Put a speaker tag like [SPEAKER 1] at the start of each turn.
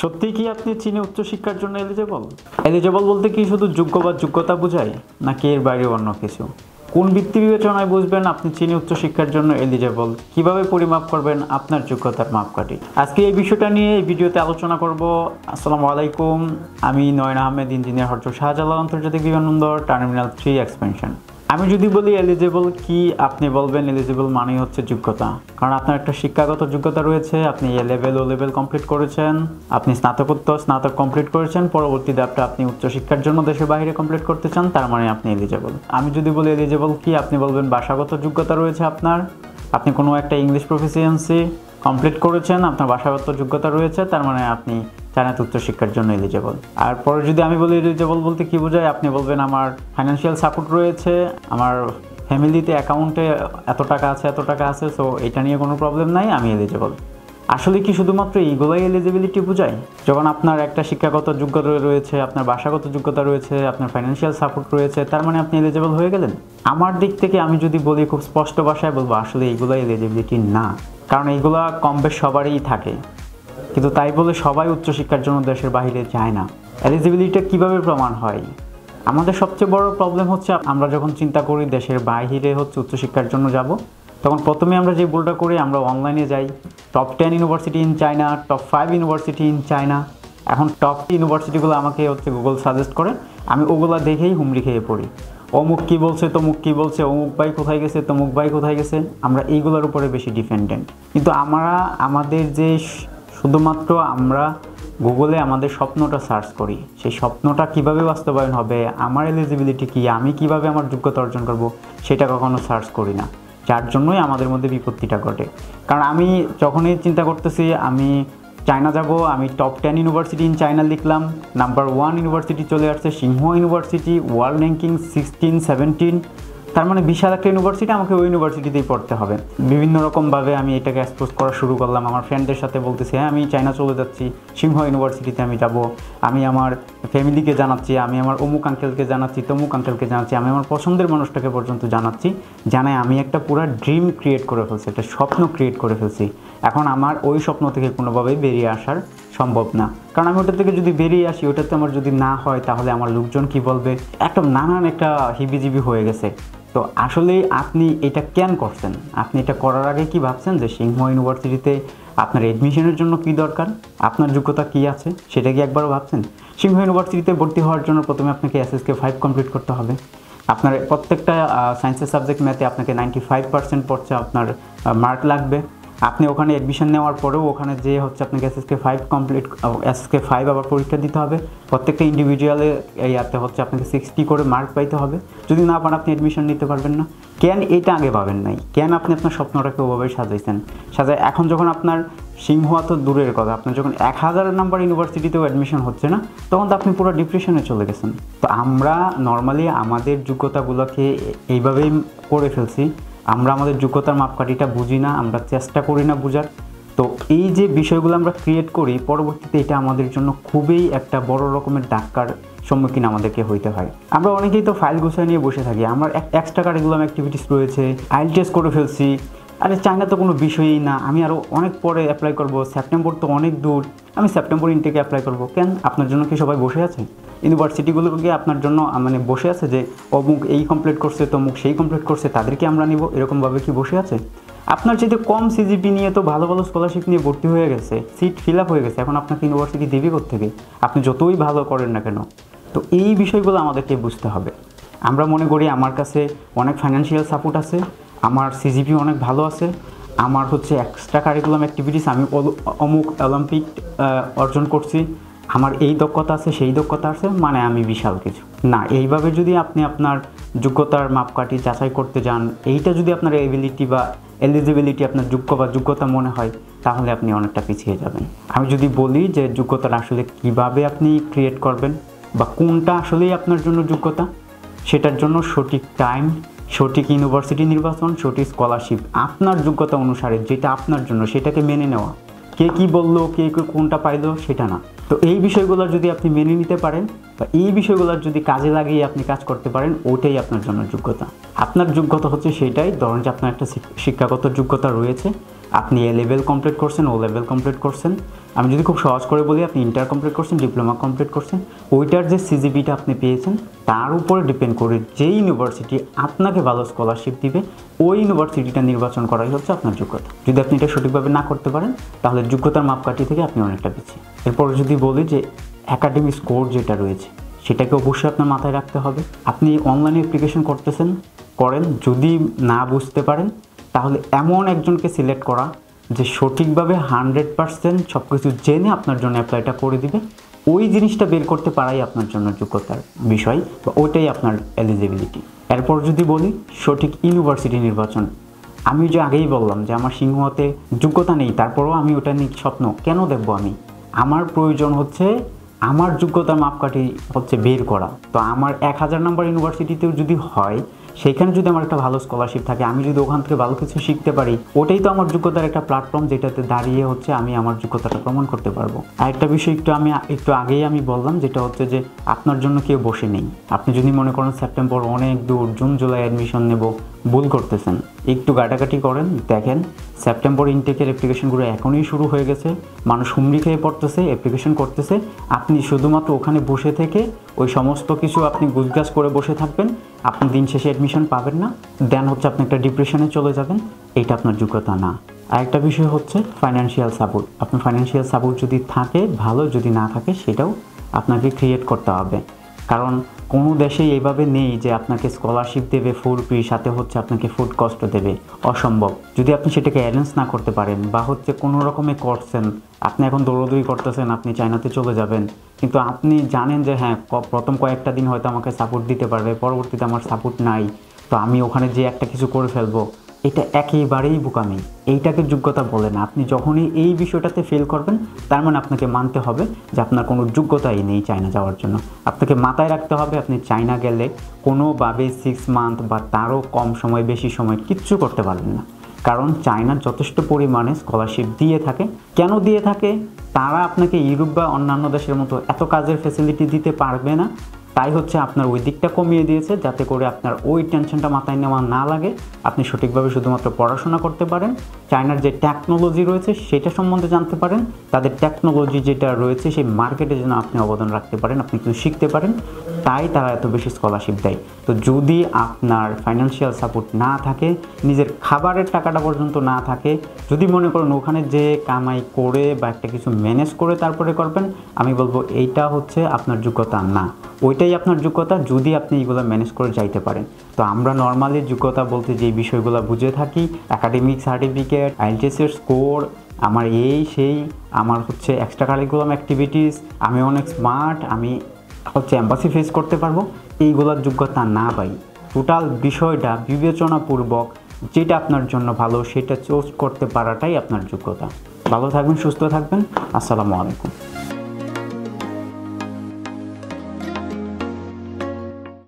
[SPEAKER 1] সত্যিই কি আপনি চীনে উচ্চশিক্ষার জন্য এলিজেবল? এলিজেবল বলতে কি শুধু যোগ্য বা যোগ্যতা বোঝায়, নাকি এর বাইরে অন্য কিছু? কোন ভিত্তি বিবেচনায় বুঝবেন আপনি চীনে উচ্চশিক্ষার জন্য এলিজেবল? কিভাবে পরিমাপ করবেন আপনার যোগ্যতার মাপকাঠি? আজকে এই বিষয়টা নিয়ে এই ভিডিওতে আলোচনা করব। আসসালামু আলাইকুম, আমি নয়ন আহমেদ, ইঞ্জিনিয়ার, হযরত শাহজালাল আন্তর্জাতিক বিমানবন্দর, টার্মিনাল 3 এক্সপেনশন। আমি যদি বলি এলিজেবল কি, আপনি বলবেন এলিজেবল মানেই হচ্ছে যোগ্যতা। কারণ আপনার একটা শিক্ষাগত যোগ্যতা রয়েছে, আপনি A level O level complete করেছেন, আপনি স্নাতক কমপ্লিট করেছেন, পরবর্তী ধাপটা আপনি উচ্চশিক্ষার জন্য দেশের বাইরে কমপ্লিট করতে চান, তার মানে আপনি এলিজেবল। আমি যদি বলি এলিজেবল কি, আপনি বলবেন ভাষাগত যোগ্যতা রয়েছে আপনার, আপনি কোনো একটা ইংলিশ প্রফিসিয়েন্সি কমপ্লিট করেছেন, আপনার ভাষাগত যোগ্যতা রয়েছে, তার মানে আপনি চায়নাতে উচ্চশিক্ষার জন্য এলিজেবল। আর পরে যদি আমি বলি এলিজেবল বলতে কী বোঝায়, আপনি বলবেন আমার ফাইন্যান্সিয়াল সাপোর্ট রয়েছে, আমার ফ্যামিলিতে অ্যাকাউন্টে এত টাকা আছে, সো এটা নিয়ে কোনো প্রবলেম নাই, আমি এলিজেবল। আসলে কি শুধুমাত্র এইগুলোই এলিজিবিলিটি বোঝায়? যখন আপনার একটা শিক্ষাগত যোগ্যতা রয়েছে, আপনার ভাষাগত যোগ্যতা রয়েছে, আপনার ফাইন্যান্সিয়াল সাপোর্ট রয়েছে, তার মানে আপনি এলিজেবল হয়ে গেলেন? আমার দিক থেকে আমি যদি বলি, খুব স্পষ্ট ভাষায় বলবো, আসলে এইগুলোই এলিজিবিলিটি না। কারণ এইগুলা কম বেশ সবারই থাকে, কিন্তু তাই বলে সবাই উচ্চশিক্ষার জন্য দেশের বাইরে যায় না। এলিজিবিলিটি কীভাবে প্রমাণ হয়? আমাদের সবচেয়ে বড় প্রবলেম হচ্ছে, আমরা যখন চিন্তা করি দেশের বাইরে হচ্ছে উচ্চশিক্ষার জন্য যাব, তখন প্রথমে আমরা যে ভুলটা করি, আমরা অনলাইনে যাই, top 10 university in China, top 5 university in China. এখন টপ ইউনিভার্সিটিগুলো আমাকে হচ্ছে গুগল সাজেস্ট করে, আমি ওগুলো দেখেই হুমড়ি খেয়ে পড়ি। অমুক কী বলছে, তমুক কী বলছে, অমুক ভাই কোথায় গেছে, তমুক ভাই কোথায় গেছে, আমরা এইগুলোর উপরে বেশি ডিপেন্ডেন্ট। কিন্তু আমাদের যে শুধুমাত্র আমরা গুগলে আমাদের স্বপ্নটা সার্চ করি, সেই স্বপ্নটা কিভাবে বাস্তবায়ন হবে, আমার এলিজিবিলিটি কী, আমি কিভাবে আমার যোগ্যতা অর্জন করব, সেটা কখনো সার্চ করি না। যার জন্যই আমাদের মধ্যে বিপত্তিটা ঘটে। কারণ আমি যখনই চিন্তা করতেছি আমি চায়না যাব, আমি টপ 10 ইউনিভার্সিটি ইন চায়না লিখলাম, নাম্বার 1 ইউনিভার্সিটি চলে আসছে সিংহোয়া ইউনিভার্সিটি, ওয়ার্ল্ড র্যাঙ্কিং 16, 17, তার মানে বিশাল একটা ইউনিভার্সিটি, আমাকে ওই ইউনিভার্সিটিতেই পড়তে হবে। বিভিন্ন রকমভাবে আমি এটাকে এক্সপোজ করা শুরু করলাম, আমার ফ্রেন্ডদের সাথে বলতেছি, হ্যাঁ আমি চায়না চলে যাচ্ছি, সিংহোয়া ইউনিভার্সিটিতে আমি যাব, আমি আমার ফ্যামিলিকে জানাচ্ছি, আমি আমার অমুক আঙ্কেলকে জানাচ্ছি, তমুক আঙ্কেলকে জানাচ্ছি, আমি আমার পছন্দের মানুষটাকে পর্যন্ত জানাচ্ছি, জানায় আমি একটা পুরো ড্রিম ক্রিয়েট করে ফেলছি, একটা স্বপ্ন ক্রিয়েট করে ফেলছি। এখন আমার ওই স্বপ্ন থেকে কোনোভাবেই বেরিয়ে আসার সম্ভব না। কারণ আমি ওটা থেকে যদি বেরিয়ে আসি, ওটাতে আমার যদি না হয়, তাহলে আমার লোকজন কি বলবে, নানান একটা হিবিজিবি হয়ে গেছে। তো আসলে আপনি এটা কেন করছেন? আপনি এটা করার আগে কি ভাবছেন যে সিংহোয়া ইউনিভার্সিটিতে আপনার এডমিশনের জন্য কি দরকার, আপনার যোগ্যতা কি আছে, সেটা কি একবারও ভাবছেন? সিংহোয়া ইউনিভার্সিটিতে ভর্তি হওয়ার জন্য প্রথমে আপনাকে SSK 5 কমপ্লিট করতে হবে। আপনার প্রত্যেকটা সায়েন্সের সাবজেক্ট ম্যাথে আপনাকে 95% পড়ছে আপনার মার্ক লাগবে। আপনি ওখানে অ্যাডমিশন নেওয়ার পরেও ওখানে যে হচ্ছে আপনাকে SSK 5 আবার পরীক্ষা দিতে হবে। প্রত্যেকটা ইন্ডিভিজুয়ালে ইয়াতে হচ্ছে আপনাকে 60 করে মার্ক পাইতে হবে। যদি না পান, আপনি অ্যাডমিশন নিতে পারবেন না। কেন এটা আগে ভাবেন নাই? কেন আপনি আপনার স্বপ্নটাকে ওভাবে সাজাইছেন? এখন যখন আপনার সিংহোয়া তো দূরের কথা, আপনার যখন 1000 নাম্বার ইউনিভার্সিটিতেও অ্যাডমিশন হচ্ছে না, তখন তো আপনি পুরো ডিপ্রেশনে চলে গেছেন। তো আমরা নর্মালি আমাদের যোগ্যতাগুলোকে এইভাবেই করে ফেলছি, আমরা আমাদের যোগ্যতার মাপকাঠিটা বুঝি না, আমরা চেষ্টা করি না বোঝার। তো এই যে বিষয়গুলো আমরা ক্রিয়েট করি, পরবর্তীতে এটা আমাদের জন্য খুবই একটা বড় রকমের ধাক্কার সম্মুখীন আমাদেরকে হইতে হয়। আমরা অনেকেই তো ফাইল গুছায় নিয়ে বসে থাকি, আমার এক্সট্রা কারিকুলাম অ্যাক্টিভিটিস রয়েছে, IELTS করে ফেলছি, আরে চায়না তো কোনো বিষয়ই না, আমি আরও অনেক পরে অ্যাপ্লাই করব, সেপ্টেম্বর তো অনেক দূর, আমি সেপ্টেম্বর ইনটেকে অ্যাপ্লাই করব। কেন? আপনার জন্য কি সবাই বসে আছে? ইউনিভার্সিটিগুলোকে আপনার জন্য বসে আছে যে অমুক এই কমপ্লিট করছে, তমুক সেই কমপ্লিট করছে, তাদেরকে আমরা নিব, এরকমভাবে কি বসে আছে? আপনার চাইতে কম CGPA নিয়ে তো ভালো ভালো স্কলারশিপ নিয়ে ভর্তি হয়ে গেছে, সিট ফিল আপ হয়ে গেছে, এখন আপনাকে ইউনিভার্সিটি দেবে কোত্থেকে, আপনি যতই ভালো করেন না কেন? তো এই বিষয়গুলো আমাদেরকে বুঝতে হবে। আমরা মনে করি আমার কাছে অনেক ফাইন্যান্সিয়াল সাপোর্ট আছে, আমার CGPA অনেক ভালো আছে, আমার হচ্ছে এক্সট্রা কারিকুলাম অ্যাক্টিভিটিস, আমি অমুক অলিম্পিক অর্জন করছি, আমার এই দক্ষতা আছে, সেই দক্ষতা আছে, মানে আমি বিশাল কিছু না। এইভাবে যদি আপনি আপনার যোগ্যতার মাপকাঠি যাচাই করতে যান, এইটা যদি আপনার এবিলিটি বা এলিজিবিলিটি আপনার যোগ্যতা মনে হয়, তাহলে আপনি অনেকটা পিছিয়ে যাবেন। আমি যদি বলি যে যোগ্যতাটা আসলে কিভাবে আপনি ক্রিয়েট করবেন বা কোনটা আসলেই আপনার জন্য যোগ্যতা, সেটার জন্য সঠিক টাইম, সঠিক ইউনিভার্সিটি নির্বাচন, সঠিক স্কলারশিপ, আপনার যোগ্যতা অনুসারে যেটা আপনার জন্য, সেটাকে মেনে নেওয়া। কে কী বললো, কে কোনটা পাইলো, সেটা না। তো এই বিষয়গুলো যদি আপনি মেনে নিতে পারেন বা এই বিষয়গুলোর যদি কাজে লাগিয়ে আপনি কাজ করতে পারেন, ওটাই আপনার জন্য যোগ্যতা। আপনার যোগ্যতা হচ্ছে সেইটাই, ধরেন যে আপনার একটা শিক্ষাগত যোগ্যতা রয়েছে, আপনি এ লেভেল কমপ্লিট করছেন, ও লেভেল কমপ্লিট করছেন, আমি যদি খুব সহজ করে বলি আপনি ইন্টার কমপ্লিট করছেন, ডিপ্লোমা কমপ্লিট করছেন, ওইটার যে সিজিপিটা আপনি পেয়েছেন তার উপরে ডিপেন্ড করে যেই ইউনিভার্সিটি আপনাকে ভালো স্কলারশিপ দিবে ওই ইউনিভার্সিটিটা নির্বাচন করাই হচ্ছে আপনার যোগ্যতা। যদি আপনি এটা সঠিকভাবে না করতে পারেন তাহলে যোগ্যতার মাপকাঠি থেকে আপনি অনেকটা পিছিয়ে। এরপর যদি বলি যে একাডেমিক স্কোর যেটা রয়েছে সেটাকে অবশ্যই আপনার মাথায় রাখতে হবে। আপনি অনলাইনে অ্যাপ্লিকেশন করেন, যদি না বুঝতে পারেন তাহলে এমন একজনকে সিলেক্ট করা যে সঠিকভাবে 100% সব কিছু জেনে আপনার জন্য অ্যাপ্লাইটা করে দিবে, ওই জিনিসটা বের করতে পারাই আপনার জন্য যোগ্যতার বিষয় বা ওইটাই আপনার এলিজিবিলিটি। এরপর যদি বলি সঠিক ইউনিভার্সিটি নির্বাচন, আমি যে আগেই বললাম যে আমার সিংহতে যোগ্যতা নেই, তারপরেও আমি ওটা নিয়ে স্বপ্ন কেন দেখবো, আমার প্রয়োজন হচ্ছে আমার যোগ্যতার মাপকাঠি হচ্ছে বের করা। তো আমার 1000 নম্বর ইউনিভার্সিটিতেও যদি হয়, সেখানে যদি আমার একটা ভালো স্কলারশিপ থাকে, আমি যদি ওখান থেকে ভালো কিছু শিখতে পারি, ওটাই তো আমার যোগ্যতার একটা প্ল্যাটফর্ম, যেটাতে দাঁড়িয়ে হচ্ছে আমি আমার যোগ্যতাটা প্রমাণ করতে পারবো। আরেকটা বিষয় একটু আগেই আমি বললাম, যেটা হচ্ছে যে আপনার জন্য কেউ বসে নেই। আপনি যদি মনে করেন সেপ্টেম্বর অনেক দূর, জুন জুলাই অ্যাডমিশন নেব, ভুল করতেছেন। একটু ঘাটাঘাটি করেন, দেখেন সেপ্টেম্বর ইনটেকের অ্যাপ্লিকেশনগুলো এখনই শুরু হয়ে গেছে, মানুষ হুমড়ি খেয়ে পড়তেছে, অ্যাপ্লিকেশন করতেছে। আপনি শুধুমাত্র ওখানে বসে থেকে ওই সমস্ত কিছু আপনি গুজগাছ করে বসে থাকবেন, আপনি দিন শেষে অ্যাডমিশন পাবেন না, দেন হচ্ছে আপনি একটা ডিপ্রেশনে চলে যাবেন। এইটা আপনার যোগ্যতা না। আরেকটা বিষয় হচ্ছে ফাইন্যান্সিয়াল সাপোর্ট। আপনার ফাইন্যান্সিয়াল সাপোর্ট যদি থাকে ভালো, যদি না থাকে সেটাও আপনাকে ক্রিয়েট করতে হবে। কারণ কোনো দেশেই এইভাবে নেই যে আপনাকে স্কলারশিপ দেবে ফুল ফ্রি, সাথে হচ্ছে আপনাকে ফুড কস্ট দেবে, অসম্ভব। যদি আপনি সেটাকে অ্যারেঞ্জ না করতে পারেন বা হচ্ছে কোনো রকমে করছেন, আপনি এখন দৌড়দৌড়ি করতেছেন, আপনি চায়নাতে চলে যাবেন, কিন্তু আপনি জানেন যে হ্যাঁ প্রথম কয়েকটা দিন হয়তো আমাকে সাপোর্ট দিতে পারবে, পরবর্তীতে আমার সাপোর্ট নাই, তো আমি ওখানে যে একটা কিছু করে ফেলবো, এটা একেবারেই বোকামি। এইটাকে যোগ্যতা বলে না। আপনি যখনই এই বিষয়টাতে ফেল করবেন, তার মানে আপনাকে মানতে হবে যে আপনার কোনো যোগ্যতাই নেই চায়না যাওয়ার জন্য। আপনাকে মাথায় রাখতে হবে আপনি চায়না গেলে কোনোভাবে 6 মান্থ বা তারও কম সময়, বেশি সময় কিচ্ছু করতে পারবেন না। কারণ চায়না যথেষ্ট পরিমাণে স্কলারশিপ দিয়ে থাকে। কেন দিয়ে থাকে? তারা আপনাকে ইউরোপ বা অন্যান্য দেশের মতো এত কাজের ফ্যাসিলিটি দিতে পারবে না, তাই হচ্ছে আপনার ওই দিকটা কমিয়ে দিয়েছে, যাতে করে আপনার ওই টেনশনটা মাথায় নেওয়া না লাগে, আপনি সঠিকভাবে শুধুমাত্র পড়াশোনা করতে পারেন, চায়নার যে টেকনোলজি রয়েছে সেটা সম্বন্ধে জানতে পারেন, তাদের টেকনোলজি যেটা রয়েছে সেই মার্কেটে যেন আপনি অবদান রাখতে পারেন, আপনি কিছু শিখতে পারেন, তাই তারা এত বেশি স্কলারশিপ দেয়। তো যদি আপনার ফাইন্যান্সিয়াল সাপোর্ট না থাকে, নিজের খাবারের টাকাটা পর্যন্ত না থাকে, যদি মনে করেন ওখানে যে কামাই করে বা একটা কিছু ম্যানেজ করে তারপরে করবেন, আমি বলবো এইটা হচ্ছে আপনার যোগ্যতা না, ওইটাই আপনার যোগ্যতা যদি আপনি এইগুলো ম্যানেজ করে যাইতে পারেন। তো আমরা নর্মালি যোগ্যতা বলতে যে বিষয়গুলো বুঝে থাকি, একাডেমিক সার্টিফিকেট, আইএলটিএসের স্কোর, আমার এই সেই, আমার হচ্ছে এক্সট্রা কারিকুলাম অ্যাক্টিভিটিস, আমি অনেক স্মার্ট, আমি হচ্ছে এম্বাসি ফেস করতে পারবো, এইগুলোর যোগ্যতা না পাই। টোটাল বিষয়টা বিবেচনাপূর্বক যেটা আপনার জন্য ভালো সেটা চুজ করতে পারাটাই আপনার যোগ্যতা। ভালো থাকবেন, সুস্থ থাকবেন। আসসালামু আলাইকুম।